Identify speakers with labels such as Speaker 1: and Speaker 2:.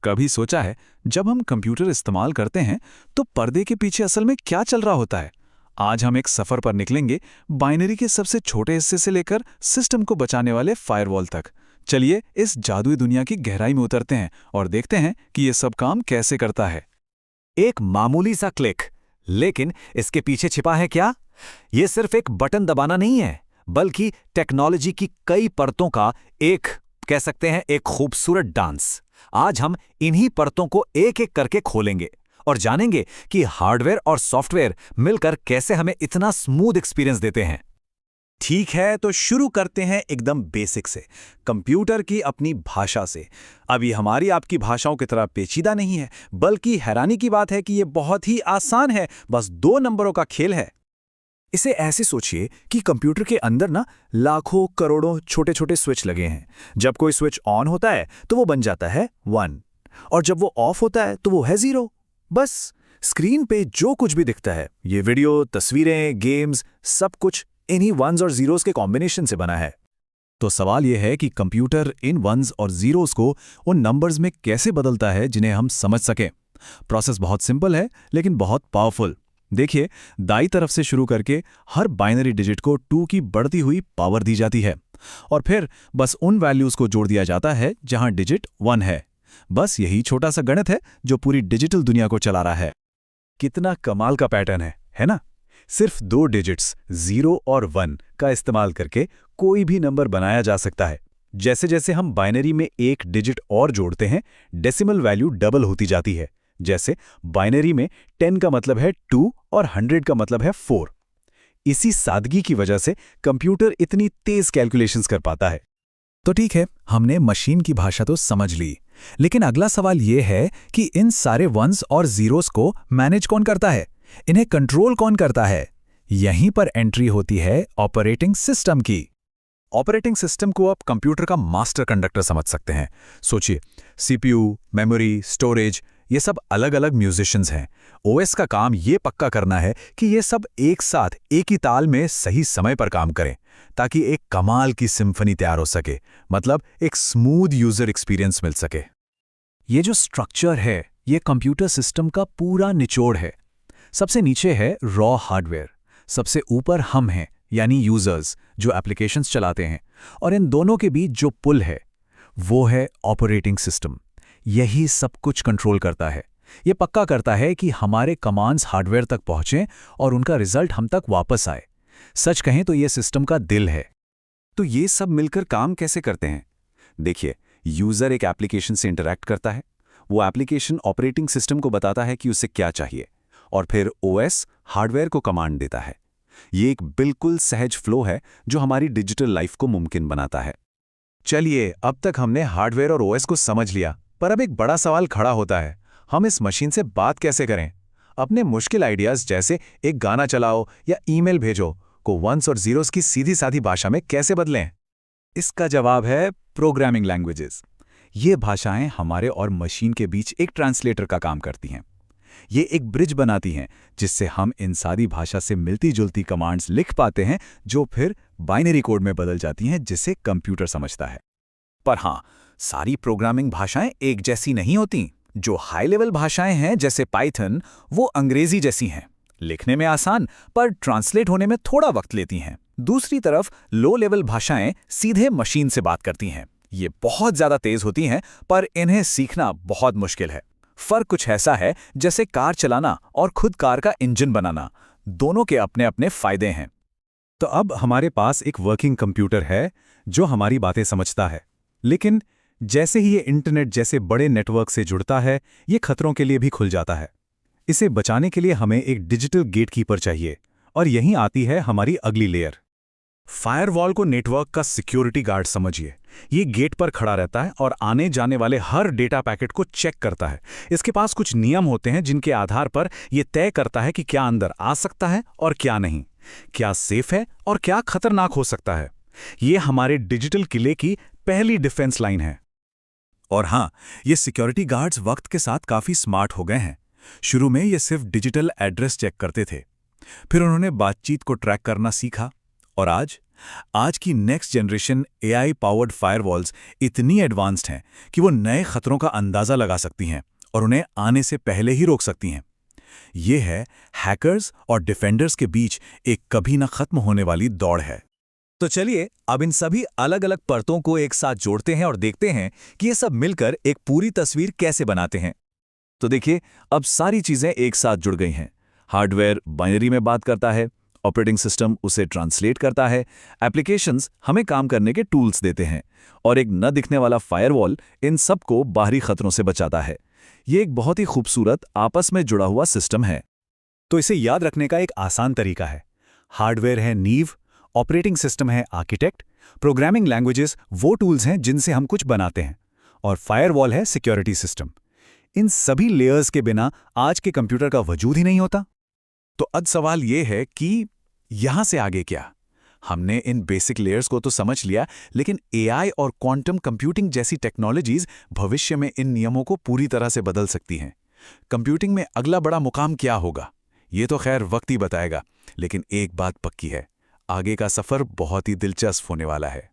Speaker 1: कभी सोचा है, जब हम कंप्यूटर इस्तेमाल करते हैं तो पर्दे के पीछे असल में क्या चल रहा होता है? आज हम एक सफर पर निकलेंगे, बाइनरी के सबसे छोटे हिस्से से लेकर सिस्टम को बचाने वाले फायरवॉल तक। चलिए इस जादुई दुनिया की गहराई में उतरते हैं और देखते हैं कि ये सब काम कैसे करता है।
Speaker 2: एक मामूली सा क्लिक, लेकिन इसके पीछे छिपा है क्या? ये सिर्फ एक बटन दबाना नहीं है, बल्कि टेक्नोलॉजी की कई परतों का एक, कह सकते हैं, एक खूबसूरत डांस। आज हम इन्हीं परतों को एक एक करके खोलेंगे और जानेंगे कि हार्डवेयर और सॉफ्टवेयर मिलकर कैसे हमें इतना स्मूथ एक्सपीरियंस देते हैं।
Speaker 3: ठीक है, तो शुरू करते हैं एकदम बेसिक से, कंप्यूटर की अपनी भाषा से। अब ये हमारी आपकी भाषाओं की तरह पेचीदा नहीं है, बल्कि हैरानी की बात है कि ये बहुत ही आसान है, बस 2 नंबरों का खेल है।
Speaker 2: इसे ऐसे सोचिए कि कंप्यूटर के अंदर ना लाखों करोड़ों छोटे छोटे स्विच लगे हैं। जब कोई स्विच ऑन होता है तो वो बन जाता है 1, और जब वो ऑफ होता है तो वो है 0। बस स्क्रीन पे जो कुछ भी दिखता है, ये वीडियो, तस्वीरें, गेम्स, सब कुछ इन्हीं वंस और जीरोस के कॉम्बिनेशन से बना है।
Speaker 1: तो सवाल यह है कि कंप्यूटर इन वंस और जीरोस को उन नंबर्स में कैसे बदलता है जिन्हें हम समझ सकें। प्रोसेस बहुत सिंपल है लेकिन बहुत पावरफुल। देखिए, दाईं तरफ से शुरू करके हर बाइनरी डिजिट को 2 की बढ़ती हुई पावर दी जाती है और फिर बस उन वैल्यूज को जोड़ दिया जाता है जहां डिजिट 1 है। बस यही छोटा सा गणित है जो पूरी डिजिटल दुनिया को चला रहा है।
Speaker 3: कितना कमाल का पैटर्न है ना? सिर्फ 2 डिजिट्स 0 और 1 का इस्तेमाल करके कोई भी नंबर बनाया जा सकता है। जैसे जैसे हम बाइनरी में एक डिजिट और जोड़ते हैं, डेसिमल वैल्यू डबल होती जाती है। जैसे बाइनरी में 10 का मतलब है 2 और 100 का मतलब है 4। इसी सादगी की वजह से कंप्यूटर इतनी तेज कैलकुलेशंस कर पाता है।
Speaker 1: तो ठीक है, हमने मशीन की भाषा तो समझ ली, लेकिन अगला सवाल यह है कि इन सारे वंस और जीरोस को मैनेज कौन करता है? इन्हें कंट्रोल कौन करता है? यहीं पर एंट्री होती है ऑपरेटिंग सिस्टम की।
Speaker 3: ऑपरेटिंग सिस्टम को आप कंप्यूटर का मास्टर कंडक्टर समझ सकते हैं। सोचिए, सीपीयू, मेमोरी, स्टोरेज, ये सब अलग अलग म्यूजिशियंस हैं। ओएस का काम ये पक्का करना है कि ये सब एक साथ एक ही ताल में सही समय पर काम करें, ताकि एक कमाल की सिम्फनी तैयार हो सके, मतलब एक स्मूथ यूजर एक्सपीरियंस मिल सके।
Speaker 1: ये जो स्ट्रक्चर है, ये कंप्यूटर सिस्टम का पूरा निचोड़ है। सबसे नीचे है रॉ हार्डवेयर, सबसे ऊपर हम हैं, यानी यूजर्स जो एप्लीकेशंस चलाते हैं, और इन दोनों के बीच जो पुल है वो है ऑपरेटिंग सिस्टम। यही सब कुछ कंट्रोल करता है। ये पक्का करता है कि हमारे कमांड्स हार्डवेयर तक पहुंचें और उनका रिजल्ट हम तक वापस आए। सच कहें तो ये सिस्टम का दिल है।
Speaker 3: तो ये सब मिलकर काम कैसे करते हैं? देखिए, यूजर एक एप्लीकेशन से इंटरैक्ट करता है, वो एप्लीकेशन ऑपरेटिंग सिस्टम को बताता है कि उसे क्या चाहिए, और फिर ओएस हार्डवेयर को कमांड देता है। ये एक बिल्कुल सहज फ्लो है जो हमारी डिजिटल लाइफ को मुमकिन बनाता है। चलिए, अब तक हमने हार्डवेयर और ओएस को समझ लिया, पर अब एक बड़ा सवाल खड़ा होता है, हम इस मशीन से बात कैसे करें? अपने मुश्किल आइडियाज जैसे एक गाना चलाओ या ईमेल भेजो को वंस और जीरोस की सीधी साधी भाषा में कैसे बदलें?
Speaker 1: इसका जवाब है प्रोग्रामिंग लैंग्वेजेस। ये भाषाएं हमारे और मशीन के बीच एक ट्रांसलेटर का काम करती हैं। ये एक ब्रिज बनाती हैं जिससे हम इन सादी भाषा से मिलती जुलती कमांड्स लिख पाते हैं, जो फिर बाइनरी कोड में बदल जाती हैं जिसे कंप्यूटर समझता है।
Speaker 2: पर हाँ, सारी प्रोग्रामिंग भाषाएं एक जैसी नहीं होती। जो हाई लेवल भाषाएं हैं जैसे पाइथन, वो अंग्रेजी जैसी हैं, लिखने में आसान पर ट्रांसलेट होने में थोड़ा वक्त लेती हैं। दूसरी तरफ लो लेवल भाषाएं सीधे मशीन से बात करती हैं। ये बहुत ज़्यादा तेज होती हैं, पर इन्हें सीखना बहुत मुश्किल है। फर्क कुछ ऐसा है जैसे कार चलाना और खुद कार का इंजन बनाना। दोनों के अपने अपने फायदे हैं।
Speaker 3: तो अब हमारे पास एक वर्किंग कंप्यूटर है जो हमारी बातें समझता है, लेकिन जैसे ही ये इंटरनेट जैसे बड़े नेटवर्क से जुड़ता है, ये खतरों के लिए भी खुल जाता है। इसे बचाने के लिए हमें एक डिजिटल गेटकीपर चाहिए, और यहीं आती है हमारी अगली लेयर। फायरवॉल को नेटवर्क का सिक्योरिटी गार्ड समझिए। ये गेट पर खड़ा रहता है और आने जाने वाले हर डेटा पैकेट को चेक करता है। इसके पास कुछ नियम होते हैं जिनके आधार पर यह तय करता है कि क्या अंदर आ सकता है और क्या नहीं, क्या सेफ है और क्या खतरनाक हो सकता है। ये हमारे डिजिटल किले की पहली डिफेंस लाइन है। और हाँ, ये सिक्योरिटी गार्ड्स वक्त के साथ काफी स्मार्ट हो गए हैं। शुरू में ये सिर्फ डिजिटल एड्रेस चेक करते थे, फिर उन्होंने बातचीत को ट्रैक करना सीखा, और आज आज की next generation AI powered firewalls इतनी एडवांस्ड हैं कि वो नए खतरों का अंदाजा लगा सकती हैं और उन्हें आने से पहले ही रोक सकती हैं। ये है हैकर्स और डिफेंडर्स के बीच एक कभी न खत्म होने वाली दौड़ है।
Speaker 2: तो चलिए अब इन सभी अलग अलग परतों को एक साथ जोड़ते हैं और देखते हैं कि ये सब मिलकर एक पूरी तस्वीर कैसे बनाते हैं। तो देखिए, अब सारी चीजें एक साथ जुड़ गई हैं। हार्डवेयर बाइनरी में बात करता है, ऑपरेटिंग सिस्टम उसे ट्रांसलेट करता है, एप्लीकेशंस हमें काम करने के टूल्स देते हैं, और एक न दिखने वाला फायरवॉल इन सबको बाहरी खतरों से बचाता है। ये एक बहुत ही खूबसूरत आपस में जुड़ा हुआ सिस्टम है।
Speaker 3: तो इसे याद रखने का एक आसान तरीका है। हार्डवेयर है नींव, ऑपरेटिंग सिस्टम है आर्किटेक्ट, प्रोग्रामिंग लैंग्वेजेस वो टूल्स हैं जिनसे हम कुछ बनाते हैं, और फायरवॉल है सिक्योरिटी सिस्टम। इन सभी लेयर्स के बिना आज के कंप्यूटर का वजूद ही नहीं होता।
Speaker 1: तो अब सवाल ये है कि यहां से आगे क्या? हमने इन बेसिक लेयर्स को तो समझ लिया, लेकिन AI और क्वांटम कंप्यूटिंग जैसी टेक्नोलॉजीज भविष्य में इन नियमों को पूरी तरह से बदल सकती हैं। कंप्यूटिंग में अगला बड़ा मुकाम क्या होगा, ये तो खैर वक्त ही बताएगा, लेकिन एक बात पक्की है, आगे का सफर बहुत ही दिलचस्प होने वाला है।